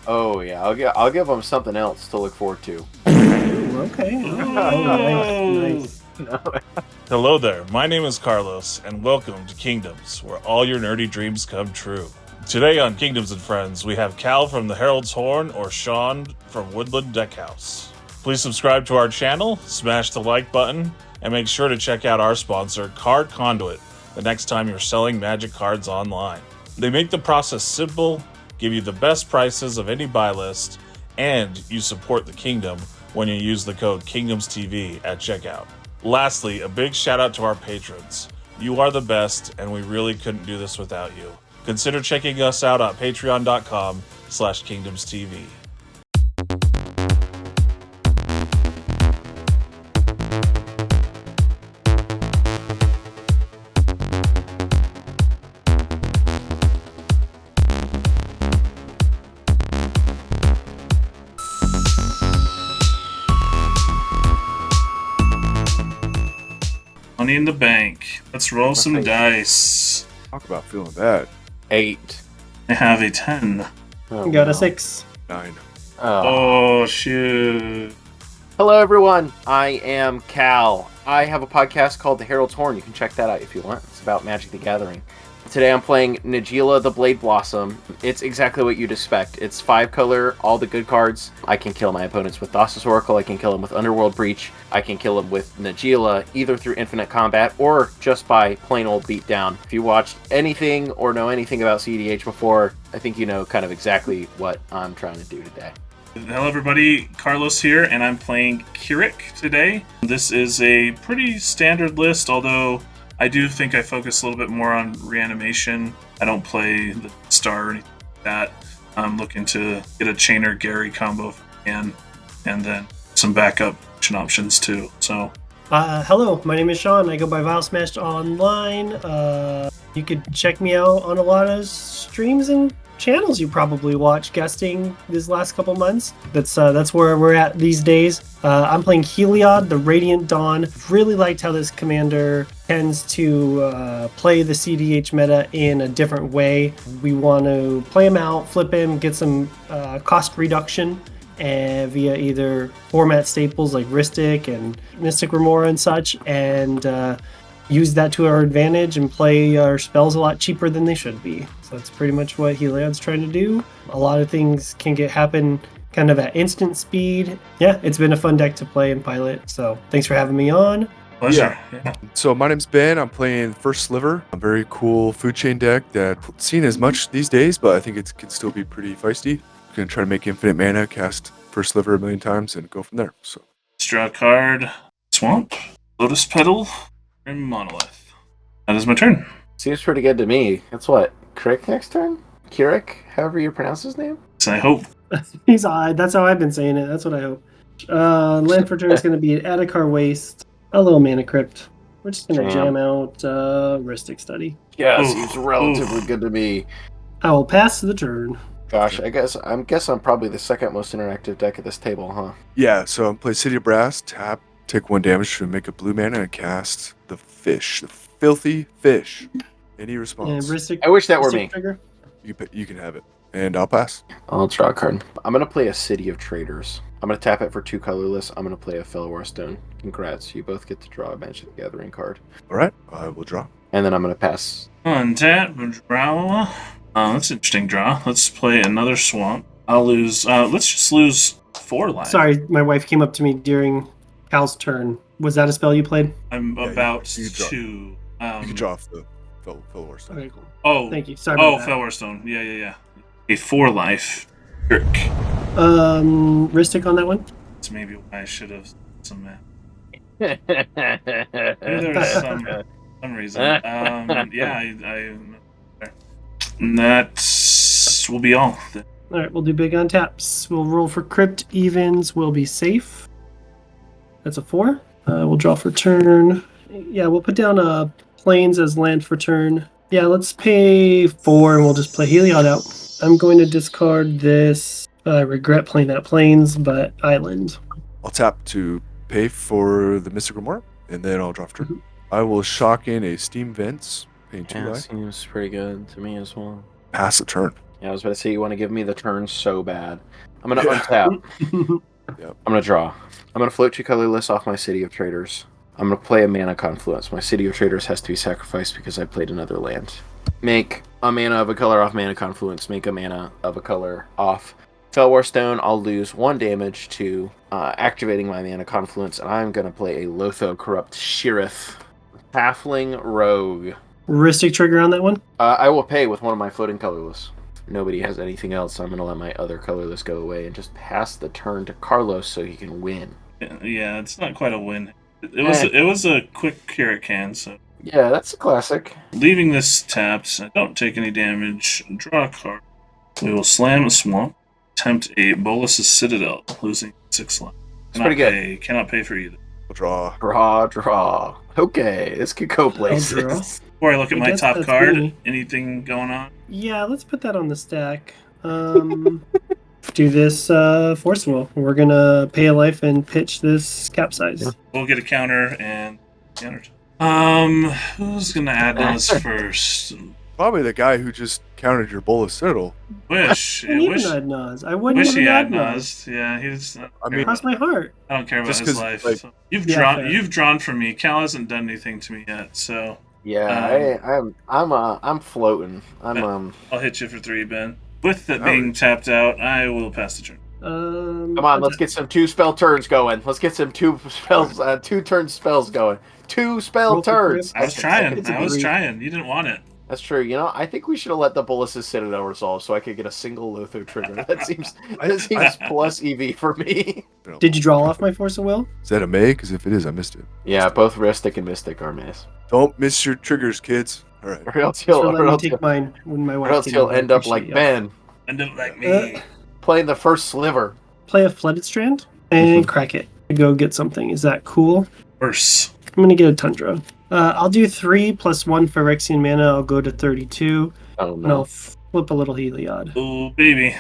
Oh yeah, I'll give them something else to look forward to. Ooh, okay. Oh, nice. No. Hello there, my name is Carlos, and welcome to Kingdoms, where all your nerdy dreams come true. Today on Kingdoms and Friends, we have Cal from the Herald's Horn or Sean from Woodland Deckhouse. Please subscribe to our channel, smash the like button, and make sure to check out our sponsor, Card Conduit, the next time you're selling Magic cards online. They make the process simple, give you the best prices of any buy list, and you support the Kingdom when you use the code KingdomsTV at checkout. Lastly, a big shout out to our patrons. You are the best, and we really couldn't do this without you. Consider checking us out at patreon.com/KingdomsTV. Money in the bank. Let's roll some dice. Talk about feeling bad. 8. I have a 10. Oh, Got no. a 6. 9. Oh, shoot. Hello everyone, I am Cal. I have a podcast called The Herald's Horn. You can check that out if you want. It's about Magic the Gathering. Today I'm playing Najeela the Blade Blossom. It's exactly what you'd expect. It's 5-color, all the good cards. I can kill my opponents with Thassa's Oracle, I can kill them with Underworld Breach, I can kill them with Najeela, either through infinite combat or just by plain old beatdown. If you watched anything or know anything about cEDH before, I think you know kind of exactly what I'm trying to do today. Hello, everybody. Carlos here, and I'm playing Kirik today. This is a pretty standard list, although I do think I focus a little bit more on reanimation. I don't play the star or anything like that. I'm looking to get a Chainer Gary combo if I can, and then some backup options too. So, Hello, my name is Sean. I go by Vialsmashed online. You could check me out on a lot of streams and channels you probably watch guesting these last couple months. That's where we're at these days. I'm playing Heliod, the Radiant Dawn. Really liked how this commander tends to play the cEDH meta in a different way. We want to play him out, flip him, get some cost reduction via either format staples like Ristic and Mystic Remora and such, and use that to our advantage and play our spells a lot cheaper than they should be. So that's pretty much what Heliod's trying to do. A lot of things can happen kind of at instant speed. Yeah, it's been a fun deck to play and pilot. So thanks for having me on. pleasure. Yeah. So my name's Ben. I'm playing First Sliver, a very cool food chain deck that's seen as much these days, but I think it can still be pretty feisty. I'm going to try to make infinite mana, cast First Sliver a million times, and go from there. So Draw a card. Swamp, Lotus Petal, and Monolith. That is my turn. Seems pretty good to me. That's what, Kirik next turn? Kirik, however you pronounce his name? So I hope. He's odd. That's how I've been saying it. That's what I hope. Land for turn is going to be an Adhikar Waste, a little Mana Crypt. We're just going to jam out Ristic Study. Yeah, Oof, seems relatively oof. good to me. I will pass the turn. Gosh, I guess I'm probably the second most interactive deck at this table, huh? yeah, so I'm playing City of Brass, tap, take 1 damage to make a blue mana, and cast the fish, the filthy fish. Any And response? Ristic, I wish that were Ristic me. Trigger. You can have it. And I'll pass. I'll draw a card. I'm going to play a City of Traders. I'm going to tap it for 2 colorless. I'm going to play a Felwar Stone. Congrats. You both get to draw a Magic the Gathering card. All right, I will draw. And then I'm going to pass. Untap, draw. That's an interesting draw. Let's play another swamp. I'll lose. Let's just lose 4 life. Sorry, my wife came up to me during Cal's turn. Was that a spell you played? I'm Yeah, about you draw. to. You can draw off the Felwar Stone. Okay, cool. Oh, Thank you. Sorry about that. Felwar Stone. Yeah. A 4 life. Kirk. Ristic on that one? That's maybe why I should have some math. Maybe there's some reason. Yeah, and that will be all. All right, we'll do big on taps. We'll roll for crypt evens. We'll be safe. That's a 4. We'll draw for turn. Yeah, we'll put down plains as land for turn. Yeah, let's pay 4 and we'll just play Heliod out. I'm going to discard this. I regret playing that plains, but island. I'll tap to pay for the Mystic Remora, and then I'll draw for turn. I will shock in a Steam Vents, paying 2 Yeah, life. seems pretty good to me as well. Pass the turn. Yeah, I was about to say you want to give me the turn so bad. I'm gonna untap. Yep. I'm gonna draw. I'm gonna float 2 colorless off my City of Traders. I'm gonna play a mana confluence. My City of Traders has to be sacrificed because I played another land. Make a mana of a color off mana confluence. Make a mana of a color off Fellwar Stone. I'll lose 1 damage to activating my mana confluence, and I'm gonna play a Lotho Corrupt Sheriff Halfling Rogue. Ristic trigger on that one? I will pay with one of my floating colorless. Nobody has anything else, so I'm going to let my other colorless go away and just pass the turn to Carlos so he can win. Yeah, it's not quite a win. It was a quick Hurricane, so... Yeah, that's a classic. Leaving this tapped, I don't take any damage, draw a card. We will slam a swamp, attempt a Bolus's Citadel, losing 6 life. It's pretty good. Cannot pay for either. We'll draw. Okay, this could go places. Before I look at I my guess top that's card, me. anything going on? Yeah, let's put that on the stack. Do this Force Will. We're gonna pay a life and pitch this capsize. Yeah. We'll get a counter and countered. Who's gonna add those first? Probably the guy who just countered your Bolas Citadel. Wish. I wouldn't Wish. even add Nas. I wouldn't Wish even he add had Nas. Nas. Yeah, he's. I mean, Cross my heart. I don't care about Just his 'cause, life. like- So you've Yeah, drawn. fair. You've drawn for me. Cal hasn't done anything to me yet, so Yeah, I'm floating. I'm I'll hit you for 3, Ben. With that All being right. tapped out, I will pass the turn. Come on, let's get some 2-spell turns going. Let's get some 2-turn spells going. 2-spell Roll for turns. grip. I was trying. It's I was agreed. trying. You didn't want it. That's true. You know, I think we should have let the Bolus's Citadel resolve so I could get a single Lotho trigger. That seems plus EV for me. Did you draw off my Force of Will? Is that a May? Because if it is, I missed it. Yeah, both Ristic and Mystic are miss. Don't miss your triggers, kids. All right. Or else So he'll, let me take mine when my wife. end up like Ben, And didn't like me. playing the First Sliver. Play a Flooded Strand and crack it. Go get something. Is that cool? Worse. I'm gonna get a Tundra. I'll do 3 plus 1 Phyrexian mana. I'll go to 32, Oh and I'll no. flip a little Heliod. Oh baby.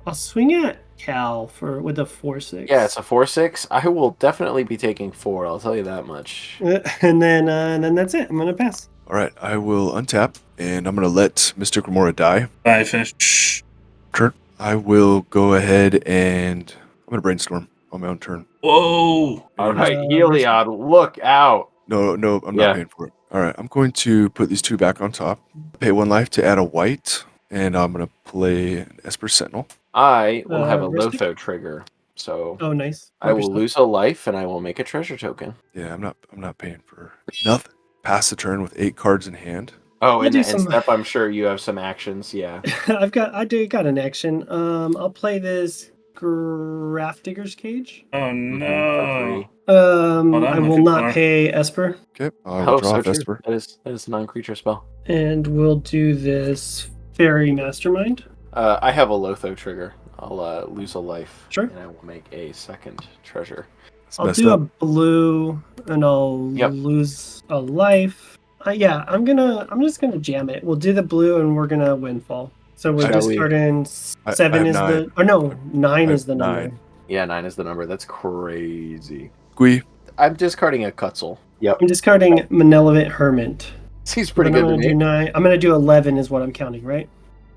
I'll swing at Cal with a 4/6. Yeah, it's a 4/6. I will definitely be taking 4. I'll tell you that much. And then that's it. I'm gonna pass. All right. I will untap, and I'm going to let Mystic Remora die. I finished. Turn. I will go ahead and I'm going to brainstorm on my own turn. Whoa. All right, Uh, Heliod, look out. No, I'm Yeah. not paying for it. All right. I'm going to put these 2 back on top. Pay 1 life to add a white, and I'm going to play an Esper Sentinel. I will have a Ristic? Lotho trigger, so Oh, nice. I will lose a life and I will make a treasure token. Yeah, I'm not paying for nothing. Pass the turn with 8 cards in hand. Oh, I and do in some- step, I'm sure you have some actions. Yeah. I got an action. I'll play this Grafdigger's Cage. Oh For no. free. on, I look will at not Thor. pay Esper, Okay. I will Oh, draw so a true. Vesper. That is a non-creature spell. and we'll do this Fairy Mastermind. I have a Lotho trigger. I'll lose a life. Sure. And I will make a second treasure. It's I'll messed do up. a blue, and I'll Yep. lose a life. Yeah, I'm just gonna jam it. We'll do the blue, and we're gonna windfall. So we're Shall we? discarding I 7 have is 9. the, or no, 9 I is have the number. 9. Yeah, 9 is the number. That's crazy. Squee. I'm discarding a Cutzel. Yep. I'm discarding Malevolent Hermit. Seems pretty Then good to I'm gonna do me. 9. I'm gonna do 11 is what I'm counting, right?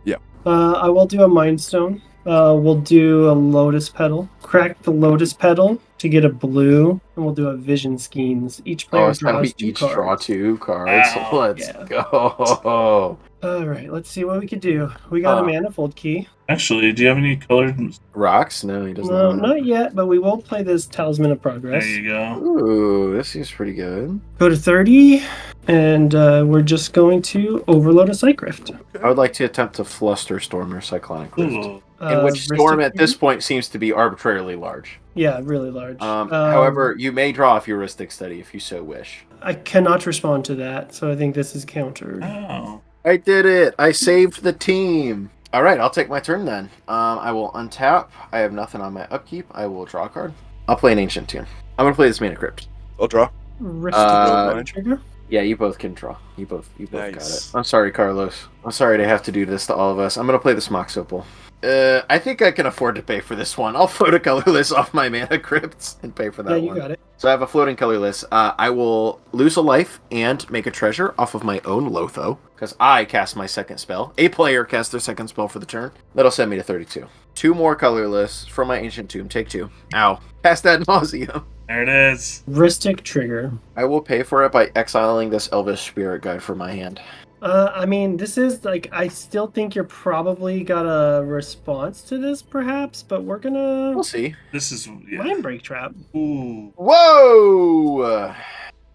Yeah. I will do a Mind Stone. We'll do a Lotus Petal. Crack the Lotus Petal to get a blue, and we'll do a Vision Schemes. Each Oh, player it's gonna draws be 2 each cards. draw 2 cards. Wow. Let's Yeah. go. All right, let's see what we could do. We got a Manifold Key. Actually, do you have any colored? Rocks? No, he doesn't. No, have not yet, but we will play this Talisman of Progress. There you go. Ooh, this seems pretty good. Go to 30, and we're just going to overload a Psych Rift. I would like to attempt to Fluster Storm or Cyclonic Rift. Ooh. In which Storm Ristic at this Trigger? point seems to be arbitrarily large. Yeah, really large. However, you may draw a heuristic study if you so wish. I cannot respond to that, so I think this is countered. Oh. I did it! I saved the team! Alright, I'll take my turn then. I will untap. I have nothing on my upkeep. I will draw a card. I'll play an Ancient Tune. I'm going to play this Mana Crypt. I'll draw. Ristic Uh, Trigger. Yeah, you both can draw. You both got it. Nice. I'm sorry, Carlos. I'm sorry to have to do this to all of us. I'm gonna play the Smox Opal. I think I can afford to pay for this one. I'll float a colorless off my mana crypts and pay for that Yeah, one. you got it. So I have a floating colorless. I will lose a life and make a treasure off of my own Lotho, because I cast my second spell. A player casts their second spell for the turn. That'll send me to 32. 2 more colorless from my Ancient Tomb. Take 2. Ow. Cast ad nauseum. There it is. Ristic trigger. I will pay for it by exiling this Elvish Spirit Guide from my hand. I mean, this is like, I still think you're probably got a response to this, perhaps, but we're gonna We'll see. This is Mind Break Trap. Ooh. Whoa!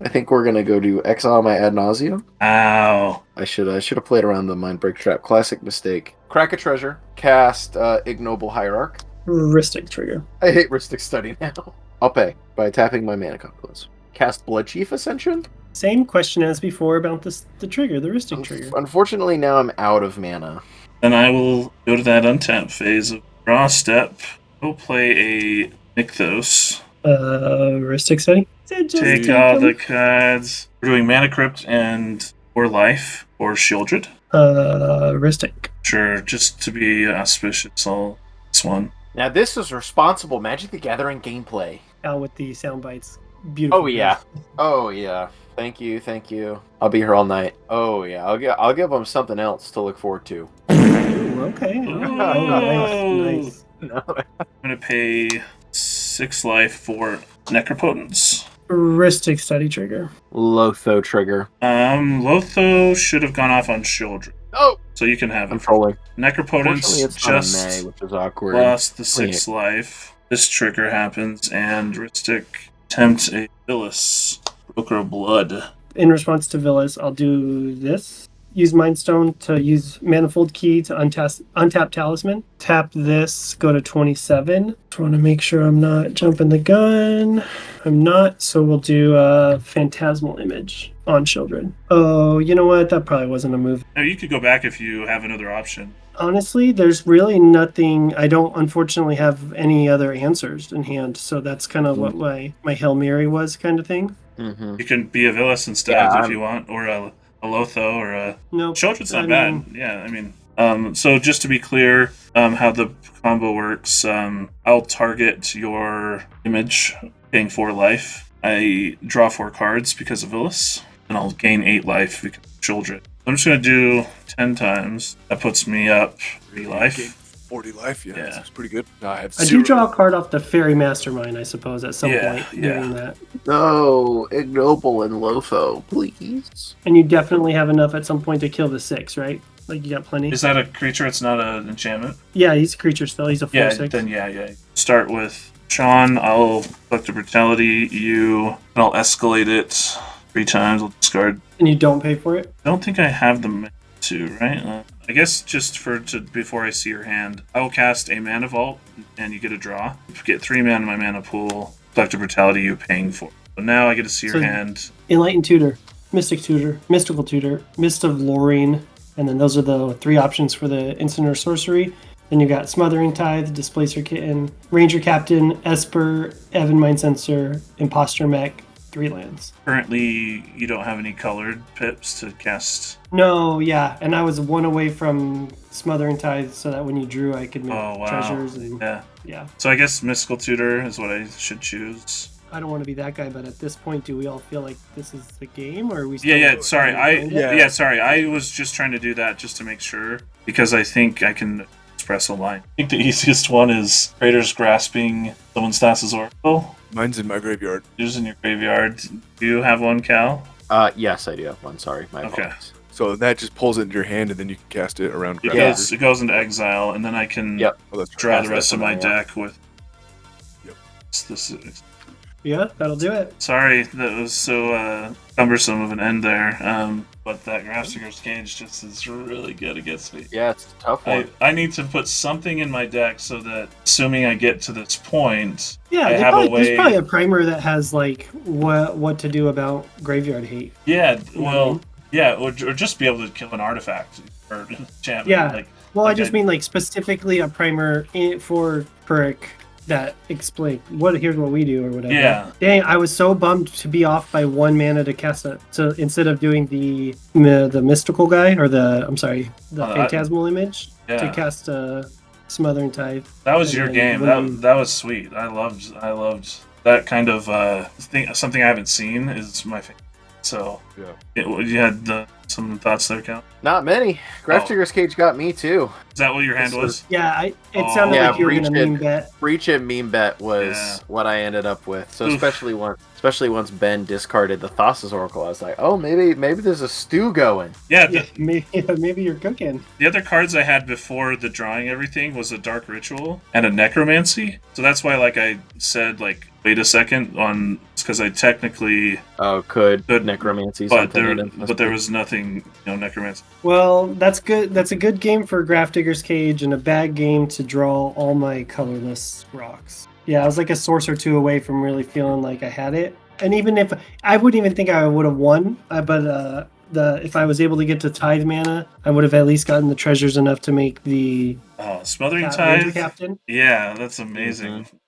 I think we're gonna go to exile my ad nauseum. Ow. I should have played around the Mind Break Trap. Classic mistake. Crack a treasure. Cast Ignoble Hierarch. Ristic trigger. I hate Ristic Study now. I'll pay by tapping my mana compilers. Cast Blood Chief Ascension. Same question as before about the trigger, the Ristic trigger. Unfortunately, now I'm out of mana. Then I will go to that untap phase of draw step. Go play a Nykthos. Ristic study. Take all the cards. We're doing Mana Crypt and or Life or Shieldred. Ristic. Sure, just to be auspicious, I'll this one. Now this is responsible Magic the Gathering gameplay. Out with the sound bites. Beautiful. Oh yeah. Oh yeah. Thank you. I'll be here all night. Oh yeah. I'll give them something else to look forward to. Ooh, okay. Oh. Nice. No. I'm gonna pay 6 life for Necropotence. Ristic study trigger. Lotho trigger. Lotho should have gone off on Shieldred. Oh, So you can have I'm it. trolling. Fortunately, Necropotence it's not a just May, which is awkward. lost the 6 life. This trigger happens, and Ristic attempt a Phyllis. Broker of Blood. In response to Villas, I'll do this. Use Mind Stone to use Manifold Key to untap Talisman. Tap this, go to 27. Just want to make sure I'm not jumping the gun. I'm not, so we'll do a Phantasmal Image on Children. Oh, you know what? That probably wasn't a move. Now you could go back if you have another option. Honestly, there's really nothing. I don't unfortunately have any other answers in hand, so that's kind of what my Hail Mary was, kind of thing. Mm-hmm. You can be a Villas instead Yeah, if you want, or a Lotho, or a No, Children's not bad. Yeah, I mean, so just to be clear, how the combo works, I'll target your image, paying 4 life. I draw 4 cards because of Villas, and I'll gain 8 life because of Children. I'm just gonna do 10 times. That puts me up 3 life. 40 life, yeah. Yeah. That's pretty good. No, I have I do 0. draw a card off the Fairy Mastermind, I suppose, at some Yeah, point yeah. doing that. No, Ignoble and Lotho, please. And you definitely have enough at some point to kill the 6, right? Like, you got plenty. Is that a creature? It's not an enchantment. Yeah, he's a creature still. He's a 4/6. Yeah, then yeah. Start with Sean. I'll collect a brutality. And I'll escalate it 3 times. I'll discard. And you don't pay for it? I don't think I have the mana to, right? I guess just before I see your hand, I will cast a Mana Vault, and you get a draw. Get 3 mana in my mana pool. Collect a brutality you paying for. So now I get to see your hand. Enlightened Tutor, Mystic Tutor, Mystical Tutor, Mist of Lorraine, and then those are the 3 options for the instant or sorcery. Then you got Smothering Tithe, Displacer Kitten, Ranger Captain, Esper, Evan Mind Sensor, Imposter Mech, 3 lands. Currently, you don't have any colored pips to cast. No, yeah, and I was 1 away from Smothering Tithe so that when you drew I could make treasures. And, Yeah. So I guess Mystical Tutor is what I should choose. I don't want to be that guy, but at this point, do we all feel like this is the game, or are we still... Yeah, sorry. Yeah. Sorry. I was just trying to do that just to make sure, because I think I can express a line. I think the easiest one is Trader's Grasping someone's Thassa's Oracle. Mine's in my graveyard. Yours in your graveyard. Do you have one, Cal? Yes, I do have one. Sorry, my Okay. apologies. So that just pulls it into your hand, and then you can cast it around. It graveyard. goes into exile, and then I can Yep. Oh, that's right. draw the Cast rest this of my one, yeah. deck with. Yep. This is, Yeah, that'll do it. sorry, that was so cumbersome of an end there. But that Grafstinger's Cage just is really good against me. Yeah, it's a tough one. I need to put something in my deck so that, assuming I get to this point, Yeah, I have a way. there's probably a primer that has, like, what to do about graveyard hate. Yeah, well, yeah, or just be able to kill an artifact or enchantment. Yeah. Like, Well, I Okay. just mean, like, specifically a primer for Purik that explain here's what we do or whatever. Yeah. Dang, I was so bummed to be off by 1 mana to cast it. So instead of doing the mystical guy or the phantasmal image to cast Smothering Tithe. That was your game. That was sweet. I loved that kind of thing. Something I haven't seen is my favorite. So you had some thoughts there, Cal? Not many. Grafdigger's Cage got me too. Is that what your hand was? Yeah, it sounded like you were gonna meme bet. Breach It meme bet was what I ended up with. So especially once Ben discarded the Thassa's Oracle, I was like, oh, maybe there's a stew going. Yeah, maybe you're cooking. The other cards I had before the drawing everything was a Dark Ritual and a Necromancy. So that's why, like I said, like wait a second on because I technically could Necromancy, but there was nothing, Necromancy. Well, that's good. That's a good game for Grafdigger's Cage and a bad game to draw all my colorless rocks. Yeah, I was like a source or two away from really feeling like I had it. And even if I wouldn't even think I would have won, but if I was able to get to Tithe mana, I would have at least gotten the treasures enough to make the Smothering Tithe captain. Yeah, that's amazing.